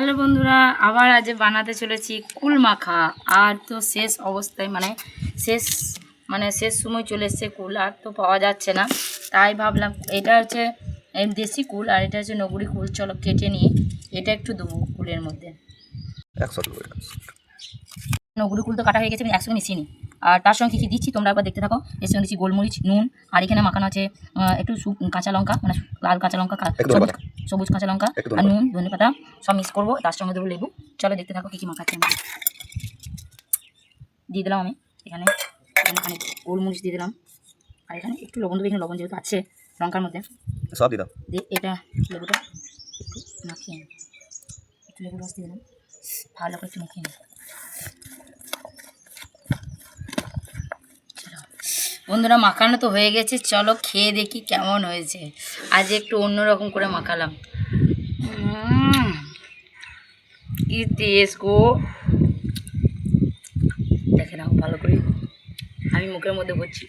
Hello বন্ধুরা, আবার আজ বানাতে চলেছি কুল মাখা। আর তো শেষ অবস্থায় শেষ সময় চলে এসছে, কুল আর তো পাওয়া যাচ্ছে না। তাই ভাবলাম এটা হচ্ছে দেশি কুল আর এটা হচ্ছে নগরী কুল। চলো কেটে নিয়ে এটা একটু দেবো কুলের মধ্যে। নগরী কুল তো কাটা হয়ে গেছে, আমি একসঙ্গে মিশিয়ে নিই। আর তার সঙ্গে কী দিচ্ছি তোমরা একবার দেখতে থাকো। এর সঙ্গে দিচ্ছি গোলমরিচ, নুন, আর এখানে মাখানো আছে একটু কাঁচা লঙ্কা, মানে লাল কাঁচা লঙ্কা, সবুজ কাঁচা লঙ্কা আর নুন, ধনেপাতা সব মিক্স করবো। তার সঙ্গে দেবো লেবু। চলো দেখতে থাকো কী মাখাচ্ছি আমি। দিয়ে দিলাম আমি এখানে গোলমরিচ দিয়ে দিলাম, আর এখানে একটু লবণ দেবো। এখানে লবণ যেহেতু আছে লঙ্কার মধ্যে সব দিলাম। দিয়ে এটা লেবুটা একটু মাখিয়ে নিই, একটু লেবু রস দিয়ে দিলাম, ভালো করে একটু মাখিয়ে নিই। বন্ধুরা মাখানো তো হয়ে গেছে, চলো খেয়ে দেখি কেমন হয়েছে। আজ একটু অন্যরকম করে মাখালাম। কি টেস্ট গো, দেখে নাও ভালো করে। আমি মুখের মধ্যে ভরছি।